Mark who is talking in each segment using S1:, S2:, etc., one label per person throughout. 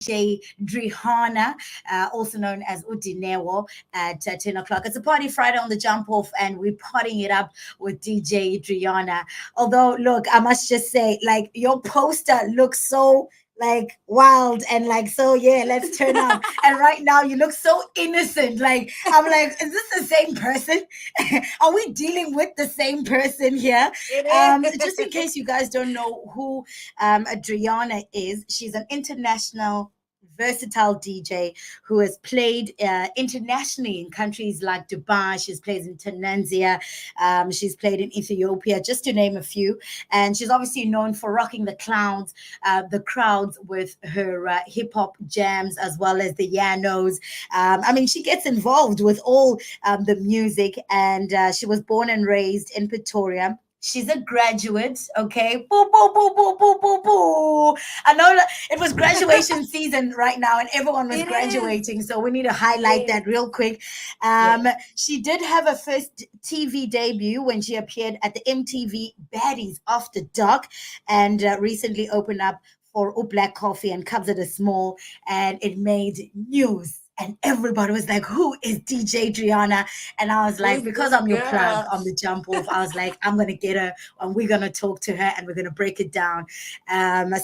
S1: DJ Drihanna, also known as Udinewo, at 10 o'clock. It's a party Friday on the jump off, and we're partying it up with DJ Drihanna. Although, look, I must just say, like, your poster looks so like wild and like so yeah, let's turn up. And right now you look so innocent. Like I'm like, is this the same person? Are we dealing with the same person here? Just in
S2: It is.
S1: case you guys don't know who Adriana is, she's an international versatile DJ who has played internationally in countries like Dubai. She's played in Tanzania. She's played in Ethiopia, just to name a few. And she's obviously known for rocking the crowds with her hip hop jams as well as the Yanos. I mean, she gets involved with all the music, and she was born and raised in Pretoria. She's a graduate, okay? Boo, boo, boo, boo, boo, boo, boo. I know that it was graduation season right now, and everyone was
S2: It is.
S1: graduating, so we need to highlight
S2: Yes.
S1: that real quick.
S2: Yes.
S1: She did have a first TV debut when she appeared at the MTV Baddies After Dark, and recently opened up for Black Coffee and Cubs at a Small, and it made news. And everybody was like, "Who is DJ Drihanna?" And I was like,
S2: Who's
S1: because
S2: this
S1: I'm your plug
S2: girl?
S1: on the jump off, I was like, I'm gonna get her and we're gonna talk to her and we're gonna break it down.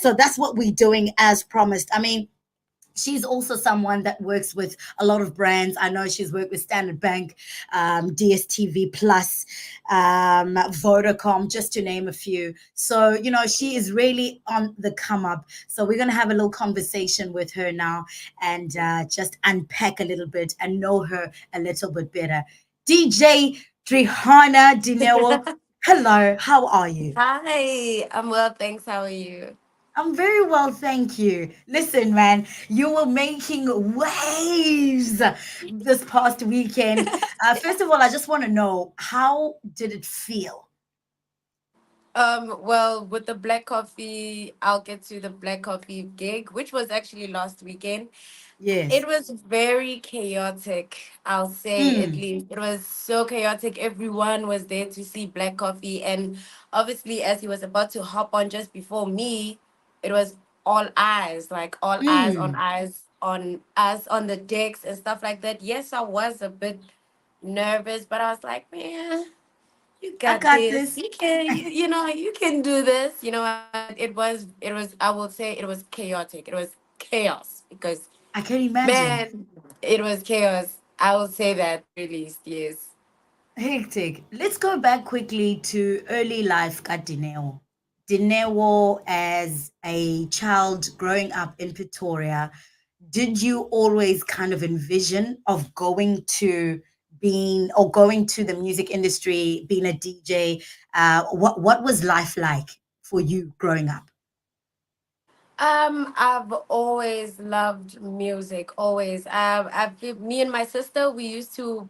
S1: So that's what we're doing as promised. I mean, she's also someone that works with a lot of brands. I know she's worked with Standard Bank, DSTV Plus, Vodacom, just to name a few. So, you know, she is really on the come up. So we're going to have a little conversation with her now and just unpack a little bit and know her a little bit better. DJ Drihanna Dineo, hello, how are you?
S2: Hi, I'm well, thanks. How are you?
S1: I'm very well, thank you. Listen, man, you were making waves this past weekend. First of all, I just want to know, how did it feel?
S2: Well, with the black coffee, I'll get to the black coffee gig, which was actually last weekend.
S1: Yes.
S2: It was very chaotic, I'll say at
S1: Mm,
S2: least. It was so chaotic. Everyone was there to see Black Coffee. And obviously, as he was about to hop on just before me, it was all eyes, like
S1: mm.
S2: eyes on us on the decks and stuff like that. Yes, I was a bit nervous, but I was like, man, you
S1: I
S2: got
S1: got
S2: this.
S1: this.
S2: You can, you can do this. You know what? I will say it was chaotic. It was chaos because
S1: I can imagine.
S2: man, it was chaos. I will say that at least, yes.
S1: Hectic. Let's go back quickly to early life at Dineo. Dineo, as a child growing up in Pretoria, did you always kind of envision of going to being or going to the music industry, being a DJ? What was life like for you growing up?
S2: I've always loved music. Always. Me and my sister, we used to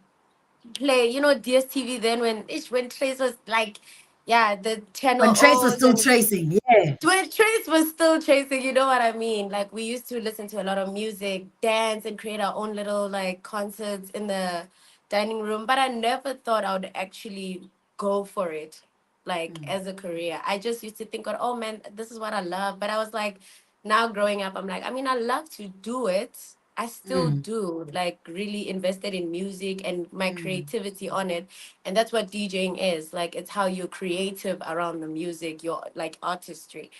S2: play, DSTV then when Trace was like, yeah, the
S1: When
S2: channel
S1: Trace was
S2: O's
S1: still
S2: and
S1: tracing, yeah.
S2: when Trace was still chasing, you know what I mean? Like we used to listen to a lot of music, dance, and create our own little like concerts in the dining room. But I never thought I would actually go for it, like
S1: Mm,
S2: as a career. I just used to think, oh man, this is what I love. But I was like, now growing up, I'm like, I mean, I love to do it. I still
S1: mm,
S2: do, like really invested in music and my
S1: mm.
S2: creativity on it. And that's what DJing is. Like it's how you're creative around the music, your like artistry.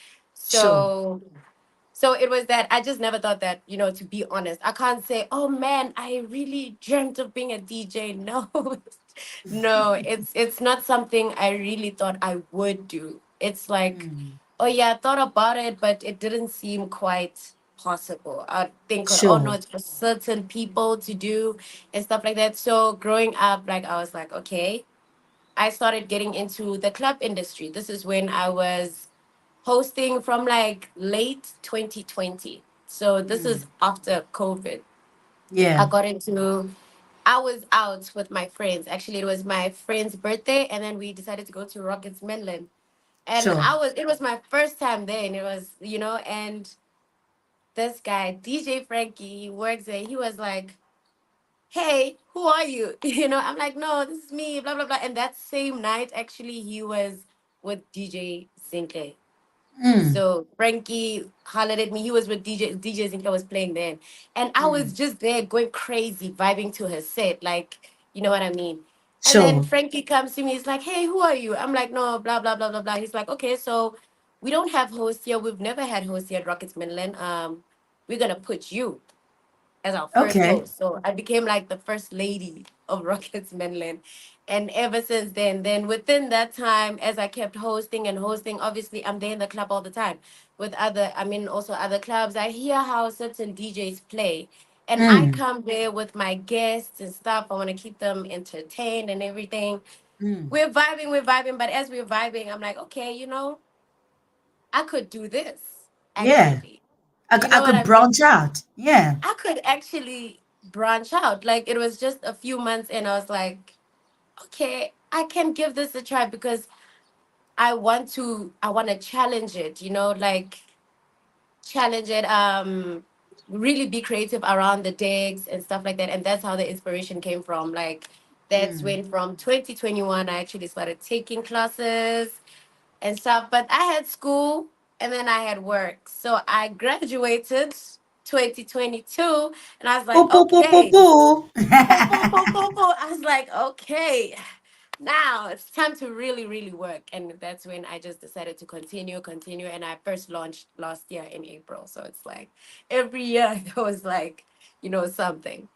S1: Sure.
S2: So it was that I just never thought that, to be honest. I can't say, oh man, I really dreamt of being a DJ. No. No, it's not something I really thought I would do. It's like,
S1: Mm.
S2: oh yeah, I thought about it, but it didn't seem quite possible. I think, oh no,
S1: Sure.
S2: it's for certain people to do and stuff like that. So growing up, like I was like, okay, I started getting into the club industry. This is when I was hosting from like late 2020. So this is
S1: Mm.
S2: after COVID. I
S1: Yeah.
S2: got into I was out with my friends. Actually, it was my friend's birthday, and then we decided to go to Rockets Mainland. And
S1: Sure.
S2: it was my first time there, and it was, and this guy, DJ Frankie, he works there. He was like, hey, who are you? I'm like, no, this is me, blah, blah, blah. And that same night, actually, he was with DJ Zinke.
S1: Mm,
S2: So Frankie hollered at me. He was with DJ Zinka was playing then. And I was
S1: mm.
S2: just there going crazy, vibing to her set. Like, you know what I mean? And then
S1: Sure.
S2: Frankie comes to me, he's like, hey, who are you? I'm like, no, blah, blah, blah, blah, blah. He's like, okay, so we don't have hosts here. We've never had hosts here at Rockets Midland. We're gonna put you as our first
S1: Okay.
S2: host. So I became like the first lady of Rockets Mainland. And ever since then within that time, as I kept hosting and hosting, obviously I'm there in the club all the time with other, I mean, also other clubs. I hear how certain DJs play. And I
S1: Mm,
S2: come there with my guests and stuff. I want to keep them entertained and everything.
S1: mm.
S2: We're vibing. But as we're vibing, I'm like, okay, I could do this
S1: Yeah.
S2: actually.
S1: I,
S2: You
S1: I
S2: know what
S1: could
S2: I mean?
S1: branch out. Yeah.
S2: I could actually branch out. Like it was just a few months and I was like, okay, I can give this a try because I want to challenge it, like challenge it, really be creative around the digs and stuff like that. And that's how the inspiration came from. Like that's
S1: Mm.
S2: when from 2021 I actually started taking classes and stuff. But I had school and then I had work. So I graduated 2022 and I was
S1: Poo,
S2: like,
S1: poo, poo, poo,
S2: okay.
S1: poo.
S2: Boom, boom, boom, boom, boom. I was like, okay, now it's time to really, really work. And that's when I just decided to continue. And I first launched last year in April. So it's like every year there was like, something.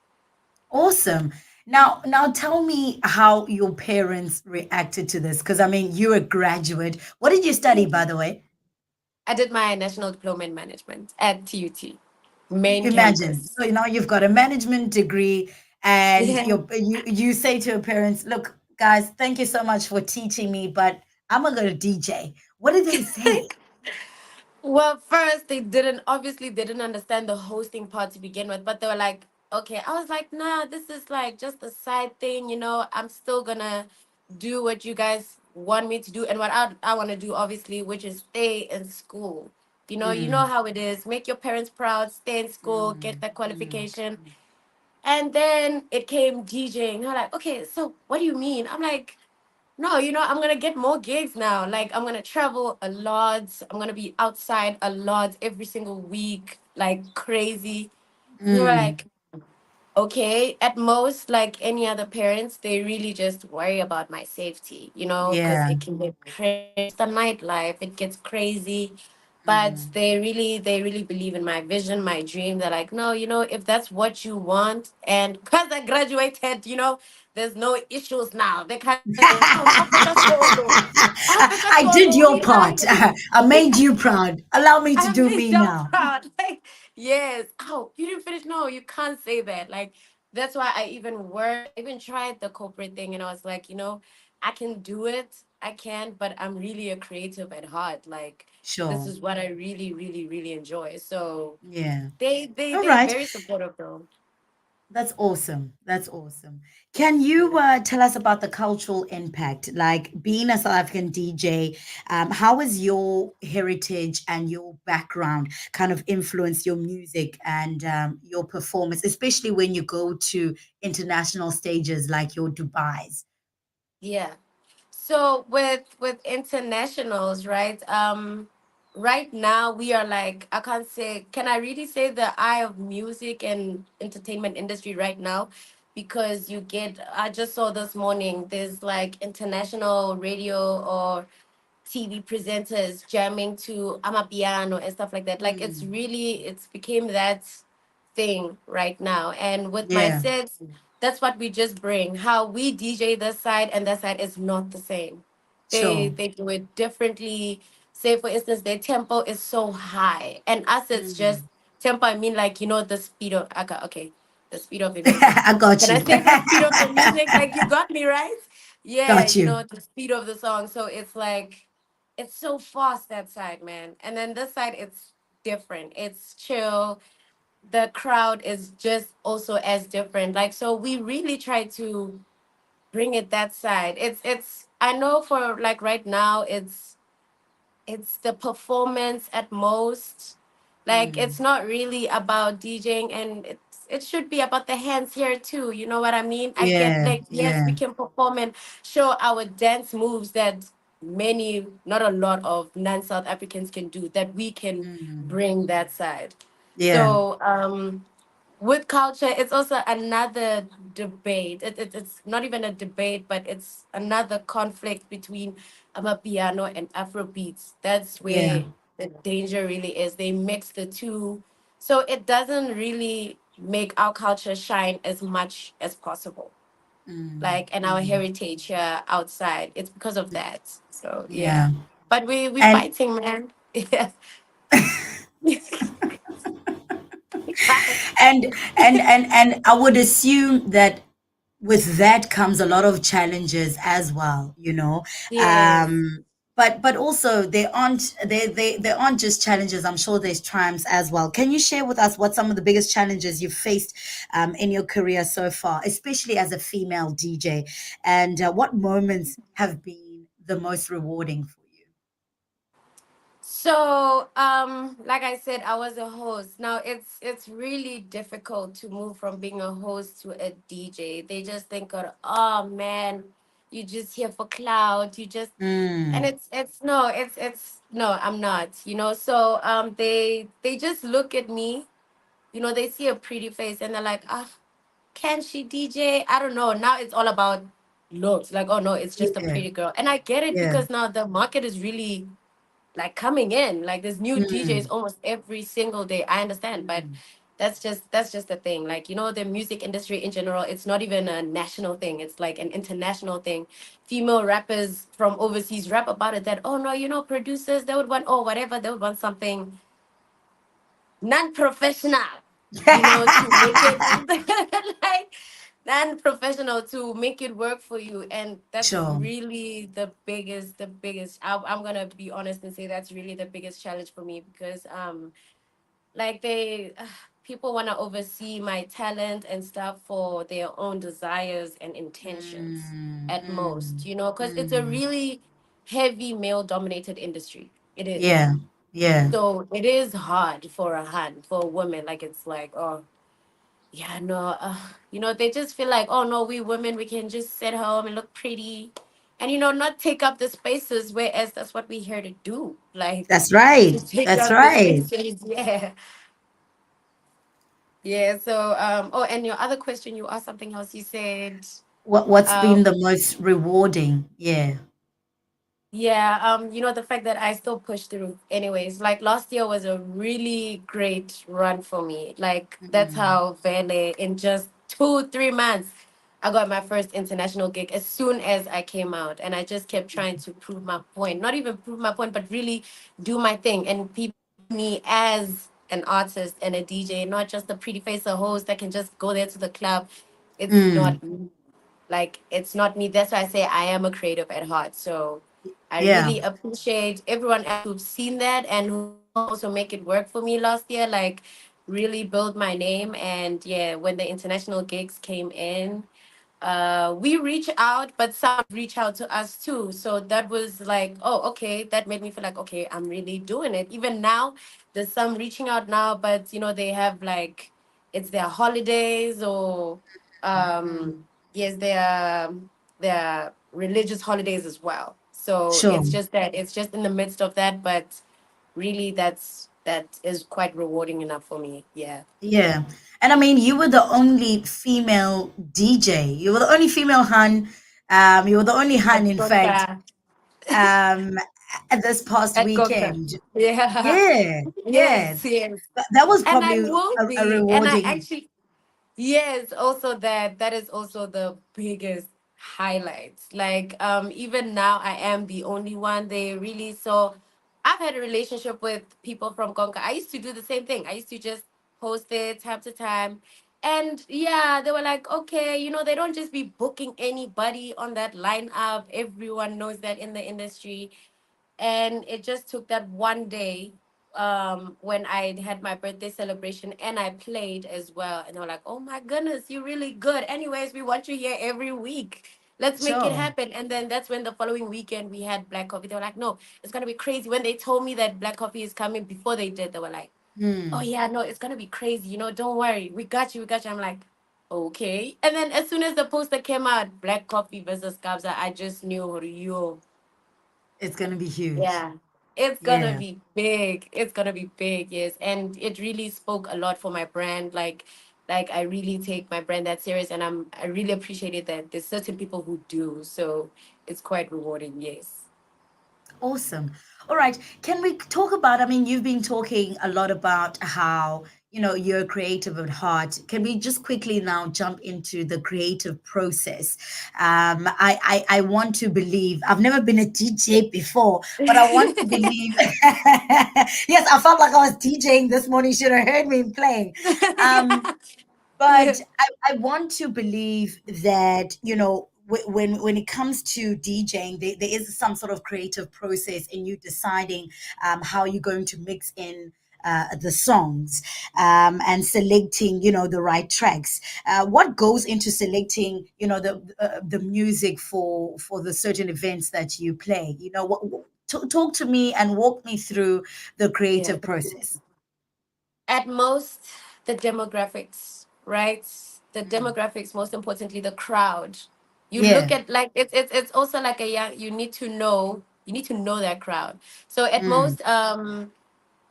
S1: Awesome. Now tell me how your parents reacted to this. Because I mean, you're a graduate. What did you study, by the way?
S2: I did my national diploma in management at TUT, main
S1: Imagine.
S2: campus.
S1: So now you've got a management degree, and
S2: Yeah.
S1: you say to your parents, "Look, guys, thank you so much for teaching me, but I'm gonna go to DJ." What did they say?
S2: Well, first they didn't understand the hosting part to begin with, but they were like, okay. I was like, nah, this is like just a side thing, I'm still gonna do what you guys want me to do and what I want to do, obviously, which is stay in school. You know
S1: Mm,
S2: how it is. Make your parents proud, stay in school, get
S1: mm,
S2: that
S1: mm.
S2: qualification. And then it came DJing. They're like, okay, so what do you mean? I'm like, no, I'm gonna get more gigs now. Like I'm gonna travel a lot. I'm gonna be outside a lot every single week, like crazy. And they were
S1: Mm.
S2: like, okay, at most, like any other parents, they really just worry about my safety, because
S1: Yeah.
S2: it can get crazy. It's the nightlife, it gets crazy. But
S1: Mm.
S2: they really believe in my vision, my dream. They're like, no, if that's what you want, and because I graduated, there's no issues now. They kind of go, oh,
S1: I did your part.
S2: nice.
S1: I made you proud. Allow me to
S2: I
S1: do
S2: made
S1: me
S2: y'all
S1: now.
S2: proud. Like, yes. Oh, you didn't finish? No, you can't say that. Like, that's why I even worked. I even tried the corporate thing, and I was like, I can do it. I can, but I'm really a creative at heart. Like, this
S1: Sure.
S2: is what I really, really, really enjoy. So
S1: Yeah. All
S2: they're
S1: right.
S2: very supportive though.
S1: That's awesome. That's awesome. Can you tell us about the cultural impact? Like being a South African DJ, how has your heritage and your background kind of influenced your music and your performance, especially when you go to international stages like your Dubai's?
S2: Yeah. So with internationals, right? Right now we are like, I can't say, can I really say the eye of music and entertainment industry right now? Because I just saw this morning, there's like international radio or TV presenters jamming to Amapiano and stuff like that. Like
S1: Mm,
S2: it's became that thing right now. And with my
S1: yeah,
S2: sets, that's what we just bring. How we DJ this side and that side is not the same. They
S1: sure.
S2: they do it differently. Say for instance, their tempo is so high. And us it's just
S1: Mm.
S2: tempo, I mean like the speed of okay, the speed of the music.
S1: I got
S2: Can I
S1: you.
S2: say the speed of the music? Like you got me right? Yeah,
S1: Got you.
S2: the speed of the song. So it's like it's so fast that side, man. And then this side, it's different. It's chill. The crowd is just also as different. Like so, we really try to bring it that side. It's. I know for like right now, it's the performance at most. Like
S1: Mm.
S2: it's not really about DJing, and it should be about the hands here too. You know what I mean? I get
S1: Yeah,
S2: like yes, we
S1: yeah.
S2: can perform and show our dance moves that many, not a lot of non-South Africans can do, that we can
S1: Mm.
S2: bring that side.
S1: Yeah.
S2: So with culture, it's also another debate. It's not even a debate, but it's another conflict between Amapiano and Afro beats. That's
S1: Yeah.
S2: where the danger really is. They mix the two, so it doesn't really make our culture shine as much as possible,
S1: Mm.
S2: like, and our
S1: Mm.
S2: heritage here outside. It's because of that. So yeah,
S1: Yeah.
S2: but we
S1: And
S2: fighting, man. Yeah.
S1: and I would assume that with that comes a lot of challenges as well, you know.
S2: Yes.
S1: um but also they aren't just challenges. I'm sure there's triumphs as well. Can you share with us what some of the biggest challenges you've faced in your career so far, especially as a female DJ, and what moments have been the most rewarding for you?
S2: So, like I said, I was a host. Now it's really difficult to move from being a host to a DJ. They just think, oh man, you just here for cloud. You just, and
S1: Mm.
S2: it's no, it's no, I'm not. So they just look at me. They see a pretty face and they're like, ah, can she DJ? I don't know. Now it's all about looks. Like, oh no, it's just a
S1: Yeah.
S2: pretty girl. And I get it
S1: Yeah.
S2: because now the market is really like coming in. Like there's new DJs
S1: Mm.
S2: almost every single day. I understand, but
S1: Mm.
S2: that's just the thing. Like, the music industry in general, it's not even a national thing. It's like an international thing. Female rappers from overseas rap about it that, oh no, producers, they would want, oh whatever, they would want something non-professional, to make it like non-professional, to make it work for you. And that's
S1: Sure.
S2: really the biggest, I'm gonna be honest and say that's really the biggest challenge for me, because like they people want to oversee my talent and stuff for their own desires and intentions
S1: Mm.
S2: at most,
S1: Mm.
S2: because it's a
S1: Mm.
S2: really heavy male dominated industry. It is.
S1: Yeah, yeah,
S2: So it is hard for for a woman. Like, it's like, oh yeah, no, they just feel like, oh no, we women, we can just sit home and look pretty, and not take up the spaces. Whereas that's what we're here to do, like,
S1: that's right.
S2: to take
S1: That's
S2: up the
S1: right.
S2: spaces. Yeah, yeah. So oh, and your other question, you asked something else. You said,
S1: What's been the
S2: um,
S1: most rewarding? Yeah.
S2: yeah, the fact that I still push through. Anyways, like last year was a really great run for me. Like, that's
S1: Mm.
S2: how Vele, in just 2, 3 months, I got my first international gig as soon as I came out. And I just kept trying to prove my point. Not even prove my point, but really do my thing. And people see me as an artist and a DJ, not just a pretty face, a host that can just go there to the club. It's
S1: Mm.
S2: not me. Like, it's not me. That's why I say I am a creative at heart. So I
S1: Yeah.
S2: really appreciate everyone else who've seen that and who helped also make it work for me last year. Like, really build my name. And yeah, when the international gigs came in, we reach out, but some reach out to us too. So that was like, oh, okay. That made me feel like, okay, I'm really doing it. Even now, there's some reaching out now, but they have like, it's their holidays, or
S1: Mm.
S2: yes, their religious holidays as well. So
S1: Sure.
S2: it's just in the midst of that, but really that is quite rewarding enough for me. Yeah.
S1: Yeah. And I mean, you were the only female DJ. You were the only female hun. You were the only hun,
S2: At
S1: in fact,
S2: Coca.
S1: um, at this past
S2: At Coca.
S1: weekend.
S2: Yeah.
S1: Yeah. Yeah.
S2: Yes, yes.
S1: That was
S2: And I
S1: probably
S2: will
S1: a
S2: be. And I
S1: rewarding.
S2: actually, yes, also that is also the biggest highlights. Like, even now I am the only one. They really, so I've had a relationship with people from Conca. I used to do the same thing. I used to just post it time to time. And yeah, they were like, okay, they don't just be booking anybody on that lineup. Everyone knows that in the industry. And it just took that one day, when I had my birthday celebration and I played as well, and they were like, oh my goodness, you're really good. Anyways, we want you here every week, let's make it
S1: Sure.
S2: happen. And then that's when the following weekend we had Black Coffee. They were like, no, it's gonna be crazy. When they told me that Black Coffee is coming, before they did, they were like, oh
S1: Hmm.
S2: yeah, no, it's gonna be crazy, don't worry, we got you. I'm like, okay. And then as soon as the poster came out, Black Coffee versus Kabza, I just knew, you,
S1: It's gonna be huge.
S2: Yeah. It's gonna
S1: Yeah.
S2: be big. It's gonna be big, yes. And it really spoke a lot for my brand. Like I really take my brand that serious, and I really appreciate it that there's certain people who do. So it's quite rewarding, yes.
S1: Awesome. All right. Can we talk about, I mean, you've been talking a lot about how, you're creative at heart. Can we just quickly now jump into the creative process? I want to believe, I've never been a DJ before, but I want to believe, yes, I felt like I was DJing this morning. You should have heard me playing. Um,
S2: Yeah.
S1: but I want to believe that, when it comes to DJing, there is some sort of creative process in you deciding how you're going to mix in the songs, and selecting, the right tracks. What goes into selecting, the music for the certain events that you play? Talk to me and walk me through the
S2: Yeah.
S1: creative process.
S2: At most, the demographics, right? The
S1: Mm.
S2: demographics, most importantly, the crowd. You look
S1: Yeah.
S2: at, like, it's also like a young, you need to know that crowd. So at
S1: Mm.
S2: most,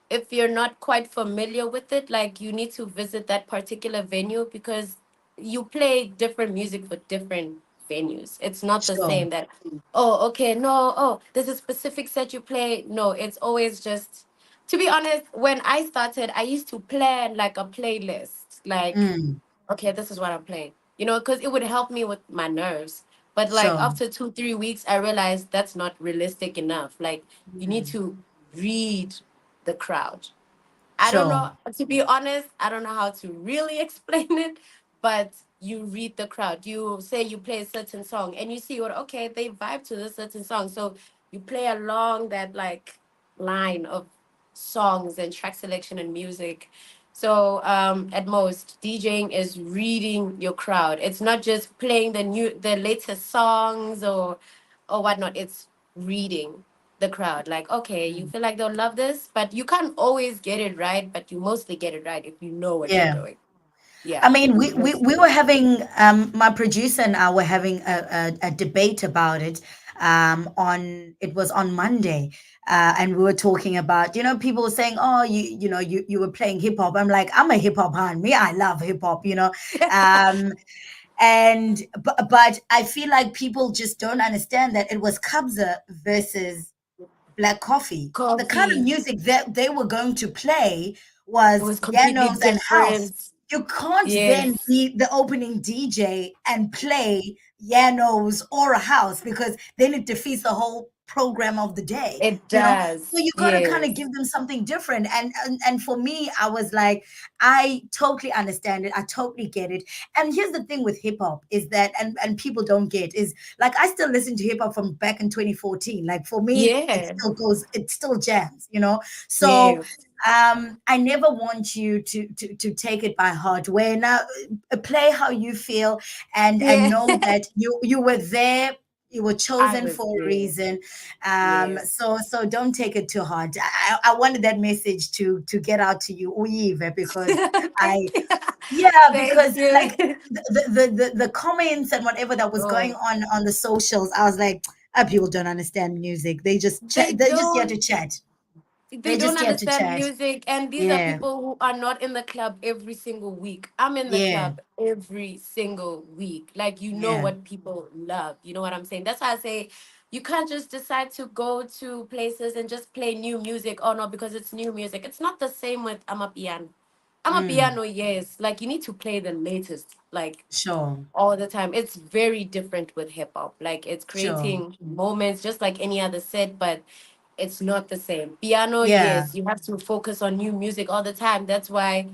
S2: if you're not quite familiar with it, like, you need to visit that particular venue, because you play different music for different venues. It's not the
S1: Sure.
S2: same that, oh, okay, no, oh, there's a specific set you play. No, it's always just, to be honest, when I started, I used to plan like a playlist. Like,
S1: Mm.
S2: okay, this is what I'm playing, because it would help me with my nerves. But like
S1: Sure.
S2: after 2, 3 weeks, I realized that's not realistic enough. Like, you need
S1: Mm.
S2: to read the crowd. I don't
S1: Sure.
S2: know, to be honest, I don't know how to really explain it, but you read the crowd. You say you play a certain song and you see what, okay, they vibe to this certain song. So you play along that, like, line of songs and track selection and music. So at most, DJing is reading your crowd. It's not just playing the latest songs or whatnot. It's reading the crowd. Like, okay, you
S1: Mm.
S2: feel like they'll love this, but you can't always get it right, but you mostly get it right if you know what you're
S1: Yeah.
S2: doing. Yeah.
S1: I mean, we, we,
S2: Most.
S1: we were having, my producer and I were having a debate about it, it was on Monday. And we were talking about, people were saying, oh, you were playing hip hop. I'm like, I'm a hip hop fan. Me, I love hip hop. Um, but I feel like people just don't understand that it was Kabza versus Black Coffee. The kind of
S2: Coffee.
S1: music that they were going to play
S2: It
S1: was
S2: was completely
S1: Yanos and house.
S2: different.
S1: You can't then
S2: Yes,
S1: be the opening DJ and play Yanos or a house, because then it defeats the whole program of the day,
S2: it
S1: you know? So
S2: does.
S1: you got to kind of
S2: Yes.
S1: give them something different. And for me, I was like, I totally understand it. I totally get it. And here's the thing with hip hop is that, and people don't get, is like, I still listen to hip hop from back in 2014. Like, for me,
S2: Yeah.
S1: it still jams. So
S2: Yeah.
S1: I never want you to take it by heart. When play how you feel, and
S2: Yeah.
S1: know that you were there. You were
S2: I
S1: chosen
S2: was
S1: for a
S2: there.
S1: reason.
S2: Yes.
S1: So don't take it too hard. I wanted that message to get out to you, Uyive, because I,
S2: Thank you.
S1: yeah,
S2: Thank
S1: because like
S2: you.
S1: the comments and whatever that was going
S2: Oh,
S1: on the socials, I was like, people don't understand music.
S2: they
S1: They're just here to
S2: don't.
S1: chat.
S2: They
S1: They're
S2: don't
S1: just here to
S2: understand
S1: chat.
S2: music, and these are
S1: Yeah,
S2: people who are not in the club every single week. I'm in the
S1: yeah,
S2: club every single week. Like,
S1: yeah.
S2: what people love, you know what I'm saying? That's why I say you can't just decide to go to places and just play new music. Oh no, because it's new music. It's not the same with Amapiano.
S1: Mm,
S2: Amapiano, yes, like, you need to play the latest, like,
S1: sure,
S2: all the time. It's very different with hip hop. Like, it's
S1: sure.
S2: creating moments just like any other set, but it's not the same. Piano,
S1: Yeah.
S2: yes, you have to focus on new music all the time. That's why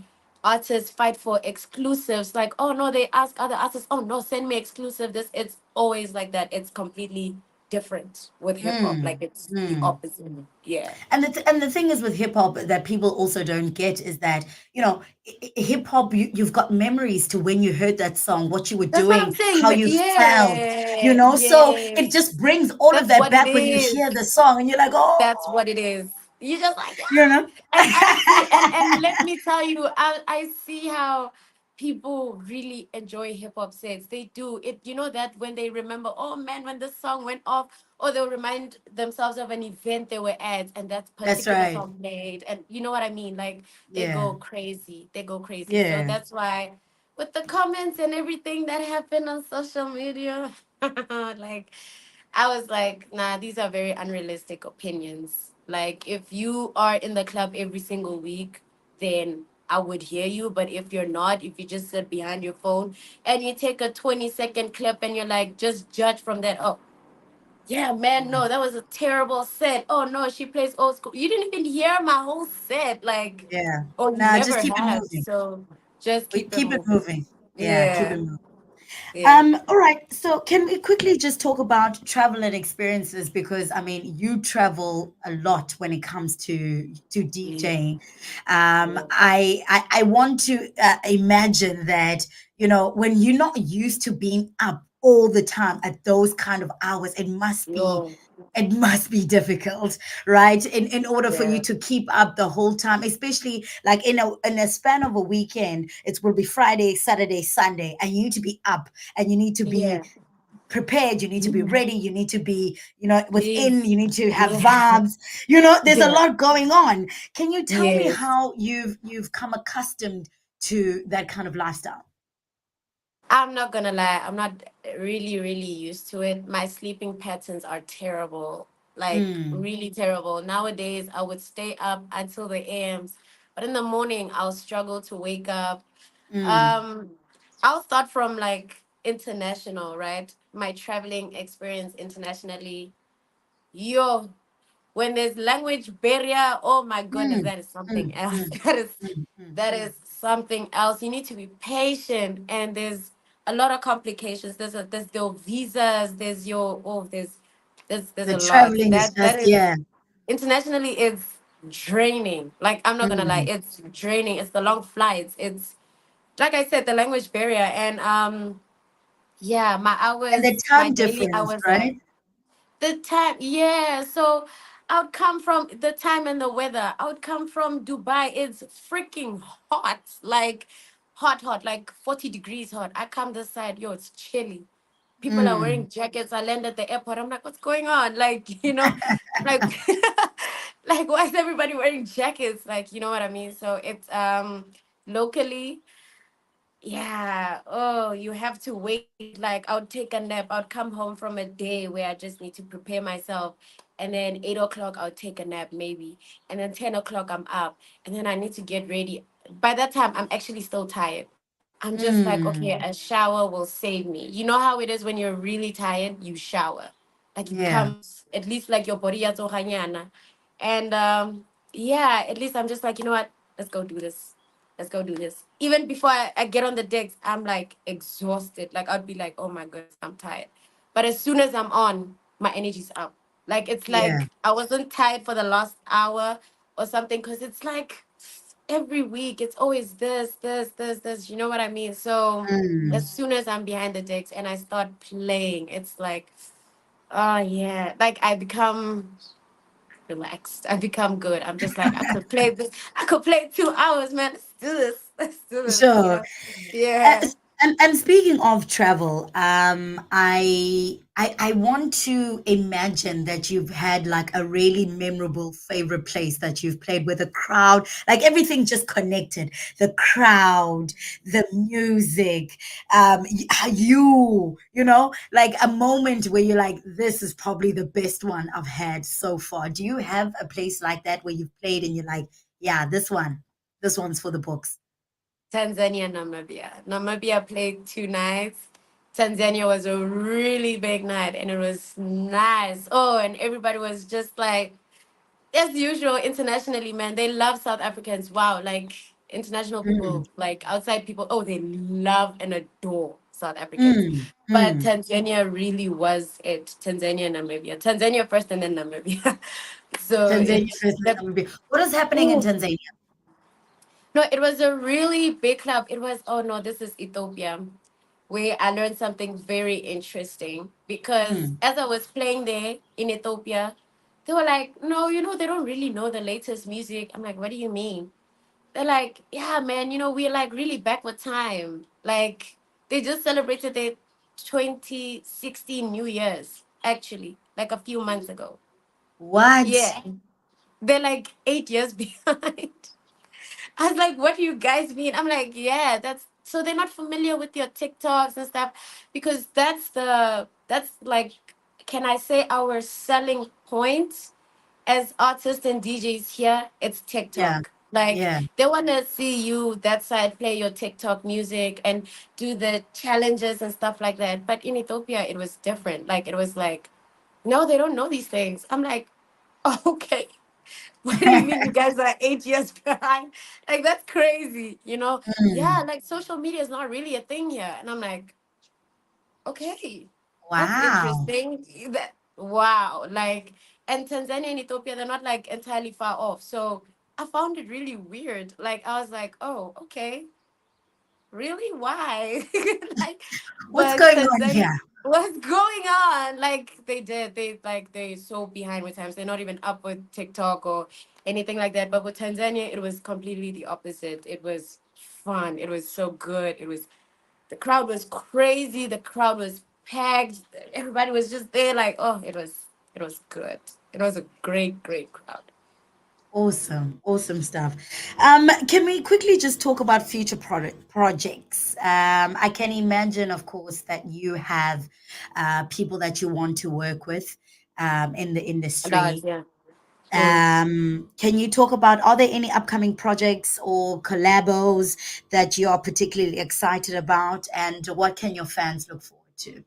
S2: artists fight for exclusives. Like, oh no, they ask other artists, oh no, send me exclusive. This, it's always like that. It's completely different with hip hop. Like,
S1: Mm,
S2: it's the
S1: mm.
S2: opposite. Yeah.
S1: And the thing is with hip hop that people also don't get is that, hip hop, you've got memories to when you heard that song, what you were
S2: That's what I'm
S1: doing,
S2: saying.
S1: how you felt,
S2: Yeah.
S1: so it
S2: Yes.
S1: just brings all of
S2: That's
S1: that
S2: what it
S1: back when you
S2: is.
S1: hear the song and you're like,
S2: That's
S1: oh,
S2: what it is. You just like, yeah.
S1: you know.
S2: And I see, and let me tell you, I see how people really enjoy hip hop sets. They do it. You know that when they remember, oh man, when this song went off, or they'll remind themselves of an event they were at, and that
S1: That's
S2: particular
S1: right.
S2: song played, and you know what I mean. Like they
S1: Yeah.
S2: go crazy. They go crazy. So
S1: Yeah.
S2: that's why, with the comments and everything that happened on social media, like I was like, nah, these are very unrealistic opinions. Like, if you are in the club every single week, then I would hear you. But if you're not, if you just sit behind your phone and you take a 20-second clip and you're like, just judge from that. Oh, yeah, man, no, that was a terrible set. Oh, no, she plays old school. You didn't even hear my whole set. Like,
S1: Yeah.
S2: oh, you
S1: Nah, just
S2: never
S1: keep it
S2: have.
S1: moving.
S2: So just
S1: We
S2: keep it
S1: keep it
S2: moving.
S1: moving. Yeah, keep it
S2: Yeah,
S1: moving.
S2: yeah,
S1: All right. So can we quickly just talk about travel and experiences? Because I mean, you travel a lot when it comes to
S2: yeah,
S1: DJing.
S2: yeah.
S1: I want to imagine that, when you're not used to being up all the time at those kind of hours,
S2: Yo,
S1: it must be difficult, right? In order for you
S2: yeah,
S1: to keep up the whole time, especially like in a span of a weekend, it will be Friday, Saturday, Sunday, and you need to be up and you need to be
S2: yeah.
S1: prepared, you need to be ready, you need to be, within,
S2: Please.
S1: you need to have
S2: Yeah.
S1: vibes. There's a
S2: Yeah.
S1: lot going on. Can you tell me
S2: Yes.
S1: how you've come accustomed to that kind of lifestyle?
S2: I'm not gonna lie, I'm not really, really used to it. My sleeping patterns are terrible. Like
S1: Mm,
S2: really terrible. Nowadays I would stay up until the AMs, but in the morning I'll struggle to wake up.
S1: mm,
S2: Um I'll start from like international, right? My traveling experience internationally. Yo, when there's language barrier, oh my goodness,
S1: mm,
S2: that is something
S1: mm,
S2: else.
S1: mm,
S2: That is something else. You need to be patient, and there's a lot of complications. There's your visas. There's your there's
S1: the
S2: a lot.
S1: traveling is
S2: That
S1: just,
S2: is
S1: yeah.
S2: internationally, it's draining. Like I'm not gonna lie,
S1: Mm.
S2: it's draining. It's the long flights. It's like I said, the language barrier, and yeah, my
S1: And the
S2: hours, my
S1: time
S2: daily
S1: difference,
S2: hours are
S1: right?
S2: the time, yeah. So I would come from the time and the weather. I would come from Dubai. It's freaking hot, like hot, hot, like 40 degrees hot. I come this side, yo, it's chilly. People are
S1: Mm,
S2: wearing jackets. I land at the airport. I'm like, what's going on? Like, like, like, why is everybody wearing jackets? Like, you know what I mean? So it's locally, yeah. Oh, you have to wait. Like, I would take a nap. I would come home from a day where I just need to prepare myself. And then 8 o'clock, I would take a nap maybe. And then 10 o'clock, I'm up. And then I need to get ready. By that time, I'm actually still tired. I'm just like, okay,
S1: mm,
S2: a shower will save me. You know how it is when you're really tired? You shower. Like, it
S1: yeah,
S2: becomes at least like your body. And yeah, at least I'm just like, you know what? Let's go do this. Let's go do this. Even before I get on the decks, I'm like exhausted. Like I'd be like, oh my goodness, I'm tired. But as soon as I'm on, my energy's up. Like it's
S1: yeah.
S2: like I wasn't tired for the last hour or something, because it's like every week it's always this. You know what I mean? So
S1: Mm.
S2: as soon as I'm behind the decks and I start playing, it's like, oh yeah, like I become relaxed. I become good. I'm just like, I could play this. I could play 2 hours, man. Let's do this. Let's do this.
S1: Sure.
S2: Yeah.
S1: And speaking of travel, I want to imagine that you've had like a really memorable favorite place that you've played with a crowd, like everything just connected, the crowd, the music, like a moment where you're like, this is probably the best one I've had so far. Do you have a place like that where you've played and you're like, yeah, this one's for the books?
S2: Tanzania, Namibia. Namibia played 2 nights. Tanzania was a really big night and it was nice. Oh, and everybody was just like, as usual, internationally, man, they love South Africans. Wow, like international
S1: Mm,
S2: people, like outside people, oh, they love and adore South Africans.
S1: mm,
S2: But
S1: mm.
S2: Tanzania really was it. Tanzania, Namibia. Tanzania first and then Namibia. So
S1: Tanzania
S2: it
S1: versus
S2: the
S1: Namibia. What is happening in
S2: ooh,
S1: Tanzania?
S2: no, it was a really big club. It was, oh no, this is Ethiopia, where I learned something very interesting. Because
S1: Mm,
S2: as I was playing there in Ethiopia, they were like, no, they don't really know the latest music. I'm like, what do you mean? they're like, yeah, man, we're like really back with time. Like they just celebrated their 2016 New Year's, actually, like a few months ago.
S1: What?
S2: Yeah. They're like 8 years behind. I was like, what do you guys mean? I'm like, yeah, that's so they're not familiar with your TikToks and stuff because that's like, can I say our selling point as artists and DJs here? It's
S1: Yeah.
S2: TikTok. Like
S1: Yeah.
S2: they want to see you that side play your TikTok music and do the challenges and stuff like that. But in Ethiopia, it was different. Like it was like, no, they don't know these things. I'm like, okay. What do you mean you guys are 8 years behind? Like that's crazy,
S1: Mm.
S2: Yeah, like social media is not really a thing here. And I'm like, okay, that's
S1: Wow.
S2: interesting. That wow. Like and Tanzania and Ethiopia, they're not like entirely far off. So I found it really weird. Like I was like, oh, okay, really? Why? Like,
S1: What's
S2: but
S1: going on
S2: Tanzania,
S1: here?
S2: what's going on? Like, they so behind with times. They're not even up with TikTok or anything like that. But with Tanzania, it was completely the opposite. It was fun. It was so good. The crowd was crazy. The crowd was packed. Everybody was just there. Like, oh, it was good. It was a great, great crowd.
S1: Awesome, awesome stuff. Can we quickly just talk about future projects? I can imagine, of course, that you have people that you want to work with in the
S2: A lot,
S1: industry.
S2: yeah. Mm.
S1: Can you talk about, are there any upcoming projects or collabos that you are particularly excited about, and what can your fans look forward to?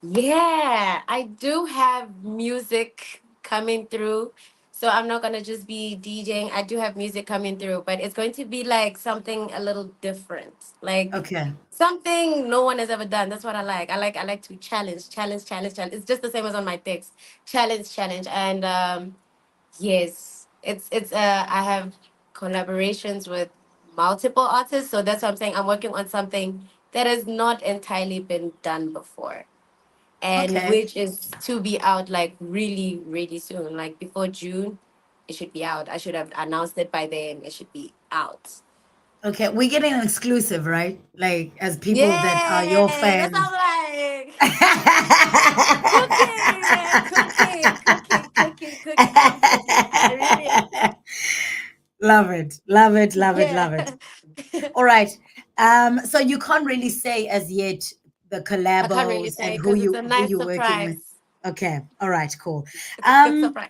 S2: Yeah, I do have music coming through. So I'm not going to just be DJing. I do have music coming through, but it's going to be like something a little different. Like
S1: Okay,
S2: something no one has ever done. That's what I like. I like to challenge, challenge, challenge, challenge. It's just the same as on my text. Challenge, challenge. And yes, it's I have collaborations with multiple artists, so that's what I'm saying. I'm working on something that has not entirely been done before and
S1: okay,
S2: which is to be out like really, really soon. Like before June, it should be out. I should have announced it by then. It should be out.
S1: okay. We're getting an exclusive, right? Like, as people that are your
S2: Yay! That's
S1: fans.
S2: all like cooking, man. Cooking, cooking, cooking, cooking. I'm cooking. I really am.
S1: Love it, love it, love it,
S2: Yeah.
S1: love it. All right. So you can't really say as yet the
S2: I can't really
S1: collabos and
S2: say because it's a
S1: who
S2: nice
S1: you're working with.
S2: surprise.
S1: Okay. All right. Cool.
S2: It's a good
S1: Um,
S2: surprise.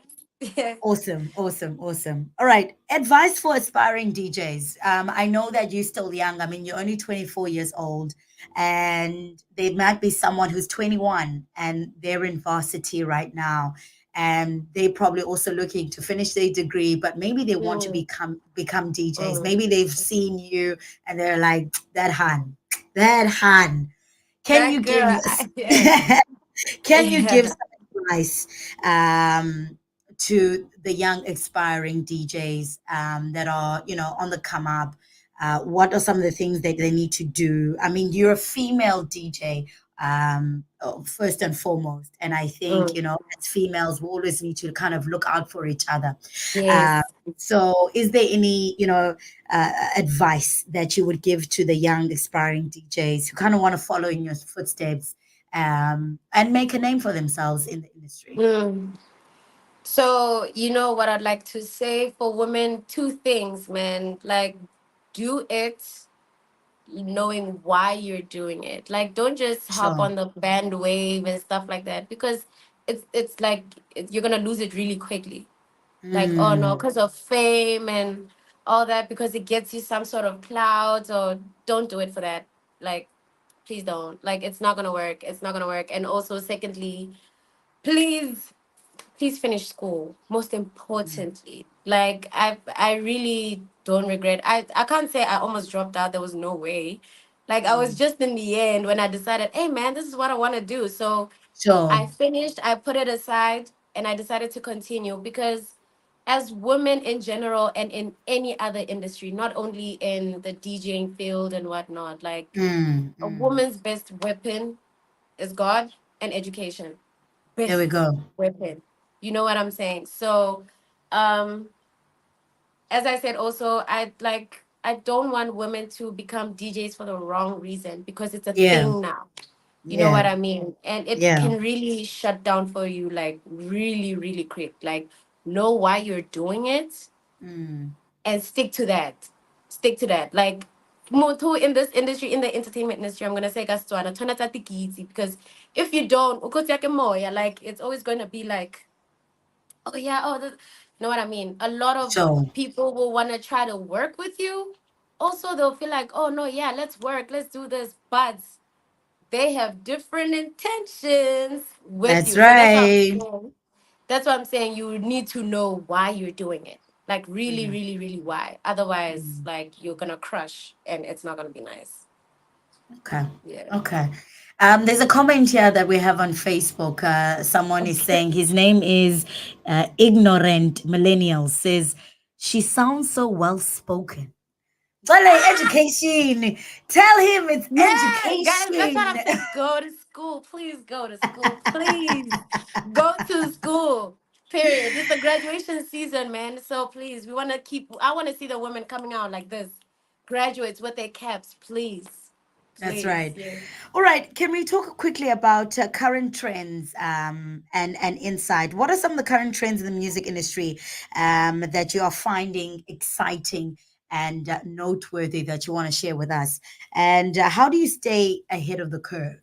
S2: Yeah.
S1: Awesome, awesome, awesome. All right. Advice for aspiring DJs. I know that you're still young. I mean, you're only 24 years old, and there might be someone who's 21 and they're in varsity right now. And they're probably also looking to finish their degree, but maybe they want to
S2: Mm,
S1: become DJs.
S2: mm.
S1: Maybe they've seen you and they're like, that Han. Can you
S2: That
S1: give
S2: girl, yeah.
S1: Can you give
S2: Yeah.
S1: some advice to the young aspiring DJs that are, on the come up? What are some of the things that they need to do? I mean, you're a female DJ, first and foremost, and I think,
S2: Mm.
S1: as females, we always need to kind of look out for each other. Uh,
S2: Yes.
S1: so, is there any, advice that you would give to the young aspiring DJs who kind of want to follow in your footsteps, and make a name for themselves in the industry?
S2: Mm. So, what I'd like to say for women, two things, man. Like, do it knowing why you're doing it. Like, don't just hop
S1: Sure.
S2: on the band wave and stuff like that because it's like you're gonna lose it really quickly. Like, oh no,
S1: Mm,
S2: because of fame and all that, because it gets you some sort of clouds, or don't do it for that. Like, please don't. Like, it's not gonna work. It's not gonna work. And also, secondly, please please finish school, most
S1: mm,
S2: importantly. Like I really don't regret. I can't say I almost dropped out. There was no way. Like I was
S1: mm.
S2: just in the end when I decided, hey man, this is what I want to do. So
S1: Sure.
S2: I finished, I put it aside, and I decided to continue because as women in general and in any other industry, not only in the DJing field and whatnot, like
S1: Mm,
S2: a
S1: mm.
S2: woman's best weapon is God and education.
S1: There we
S2: Best
S1: go.
S2: weapon. You know what I'm saying? So, um, as I said, also, I don't want women to become DJs for the wrong reason because it's a
S1: Yeah,
S2: thing now. You know
S1: yeah,
S2: what I mean? And it
S1: yeah.
S2: can really shut down for you, like really, really quick. Like, know why you're doing it
S1: Mm.
S2: and stick to that. Stick to that. Like, Motu in this industry, in the entertainment industry, I'm gonna say Gaswana, turn it at the easy because if you don't, like it's always gonna be like, oh yeah, you know what I mean? A lot of
S1: So
S2: people will wanna try to work with you. Also, they'll feel like, oh no, yeah, let's work, let's do this, but they have different intentions with
S1: that's
S2: you. So
S1: right.
S2: that's what I'm saying. You need to know why you're doing it. Like really,
S1: Mm,
S2: really, really why. Otherwise,
S1: mm.
S2: like you're gonna crush and it's not gonna be nice.
S1: Okay.
S2: Yeah.
S1: Okay. There's a comment here that we have on Facebook. Someone is
S2: Okay.
S1: saying his name is Ignorant Millennial. Says she sounds so well spoken. Well, education. Tell him it's
S2: Yes, guys, that's what
S1: education.
S2: I'm saying. Go to school. Please go to school. Please go to school. Period. It's the graduation season, man. So please, I want to see the women coming out like this. Graduates with their caps, please.
S1: That's
S2: Please.
S1: right.
S2: Yeah.
S1: All right. Can we talk quickly about current trends and insight? What are some of the current trends in the music industry that you are finding exciting and noteworthy that you want to share with us? And how do you stay ahead of the curve?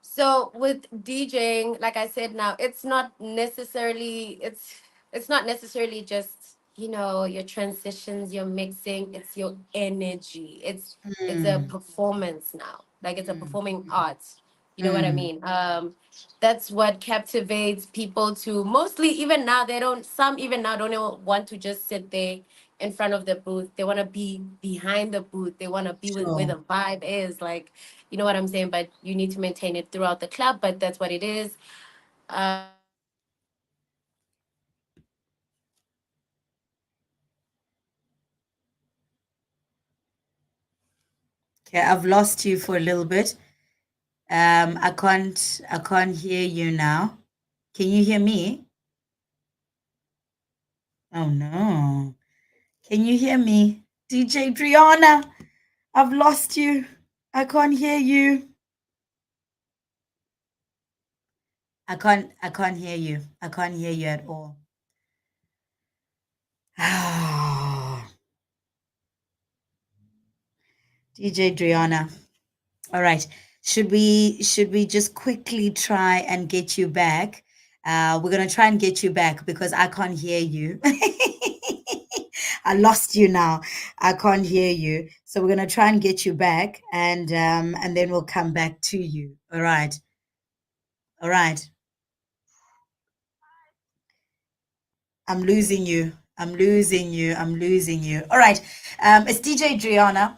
S2: So with DJing, like I said now, it's not necessarily just, your transitions, your mixing, it's your energy. It's a
S1: Mm,
S2: performance now. Like it's a
S1: mm,
S2: performing art. You know what I
S1: mm.
S2: mean? That's what captivates people to mostly even now they don't some even now don't even want to just sit there in front of the booth. They want to be behind the booth. They want to be with where
S1: Sure.
S2: the vibe is. Like, you know what I'm saying? But you need to maintain it throughout the club. But that's what it is.
S1: Okay, I've lost you for a little bit. I can't hear you now. Can you hear me? Oh no. Can you hear me? DJ Drihanna, I've lost you. I can't hear you. I can't hear you. I can't hear you at all. DJ Drihanna. All right. Should we just quickly try and get you back? We're gonna try and get you back because I can't hear you. I lost you now. I can't hear you. So we're gonna try and get you back and then we'll come back to you. All right. All right. I'm losing you. I'm losing you. I'm losing you. All right. It's DJ Drihanna.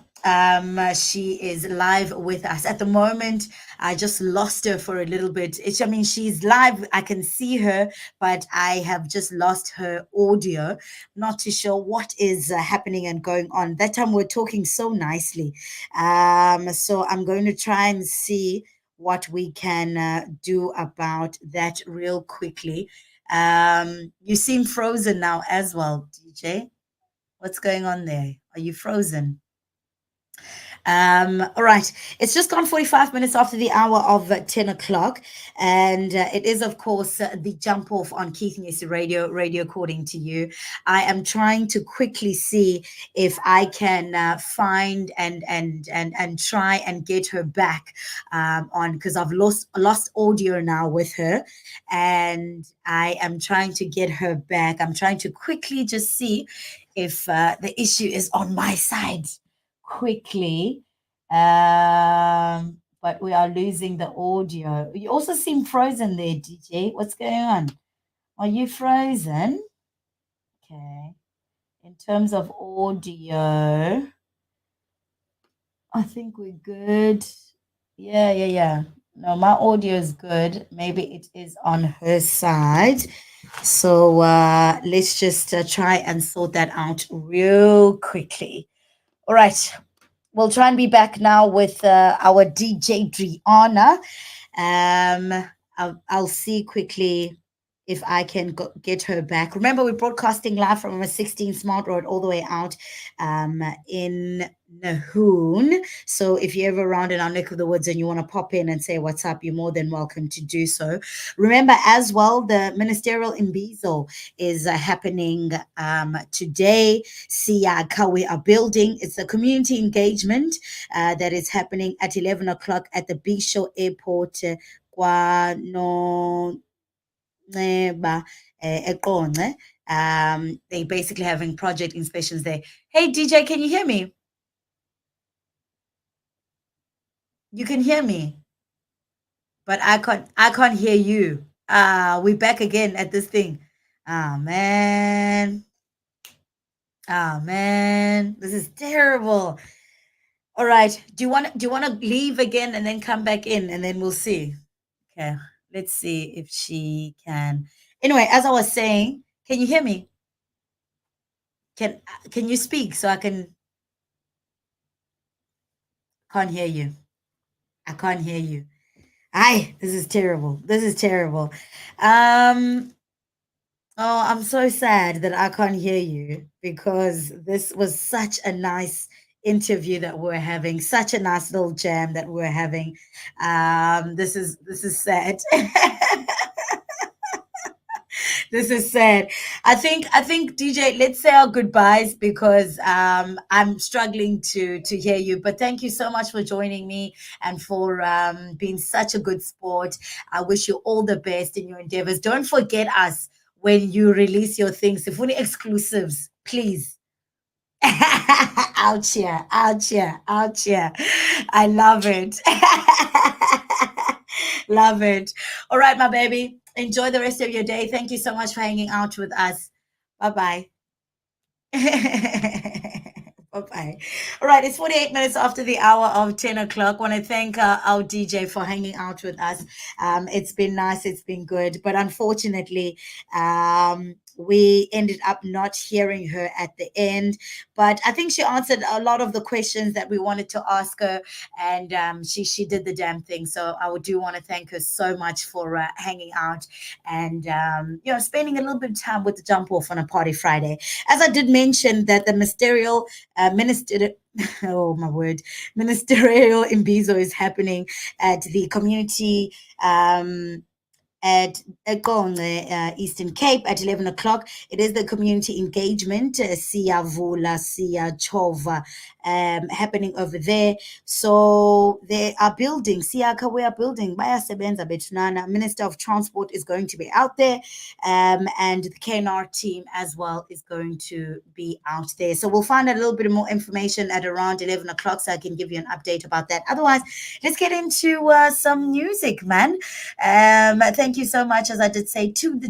S1: She is live with us at the moment. I just lost her for a little bit. I mean, she's live. I can see her, but I have just lost her audio. Not too sure what is happening and going on. That time we're talking so nicely. So I'm going to try and see what we can do about that real quickly. You seem frozen now as well, DJ. What's going on there? Are you frozen? All right. It's just gone 45 minutes after the hour of 10 o'clock. And it is, of course, the jump off on Keith News Radio according to you. I am trying to quickly see if I can find and try and get her back on because I've lost audio now with her. And I am trying to get her back. I'm trying to quickly just see if the issue is on my side quickly. But we are losing the audio. You also seem frozen there, DJ. What's going on? Are you frozen? Okay. In terms of audio, I think we're good. Yeah, yeah, yeah. No, my audio is good. Maybe it is on her side. So let's just try and sort that out real quickly. All right. We'll try and be back now with our DJ Drihanna. I'll see quickly if I can get her back. Remember, we're broadcasting live from a 16 Smart Road all the way out in Nahoon. So if you're ever around in our neck of the woods and you want to pop in and say what's up, you're more than welcome to do so. Remember as well, the ministerial imbizo is happening today. Siyakha, we are building. It's a community engagement that is happening at 11 o'clock at the Big Show Airport. Kwano Eqonce. They basically having project inspections there. Hey DJ, can you hear me? You can hear me, but I can't hear you. We back again at this thing. Ah man. Ah man. This is terrible. All right. Do you want to leave again and then come back in and then we'll see. Okay. Let's see if she can. Anyway, as I was saying, can you hear me? Can you speak so I can't hear you. I can't hear you. Aye, this is terrible. This is terrible. Um oh, I'm so sad that I can't hear you because this was such a nice interview that we're having, such a nice little jam that we're having. This is sad. This is sad. I think DJ, let's say our goodbyes because I'm struggling to hear you. But thank you so much for joining me and for being such a good sport. I wish you all the best in your endeavors. Don't forget us when you release your things. If any exclusives, please. Out here, out here, out here. I love it. Love it. All right, my baby. Enjoy the rest of your day. Thank you so much for hanging out with us. Bye bye. Bye-bye. All right, it's 48 minutes after the hour of 10 o'clock. Want to thank our DJ for hanging out with us. It's been nice, it's been good, but unfortunately, we ended up not hearing her at the end. But I think she answered a lot of the questions that we wanted to ask her, and she did the damn thing. So I do want to thank her so much for hanging out and spending a little bit of time with the jump off on a party Friday. As I did mention that the ministerial minister oh my word, ministerial imbizo is happening at the community at Ekonge, Eastern Cape at 11 o'clock. It is the community engagement, Siyavula, Siyachova, happening over there. So they are building, Siyakha, we are building, Bayasebenza Betunana, Minister of Transport is going to be out there, and the KNR team as well is going to be out there. So we'll find out a little bit more information at around 11 o'clock so I can give you an update about that. Otherwise, let's get into some music, man. Thank you so much, as I did say, to the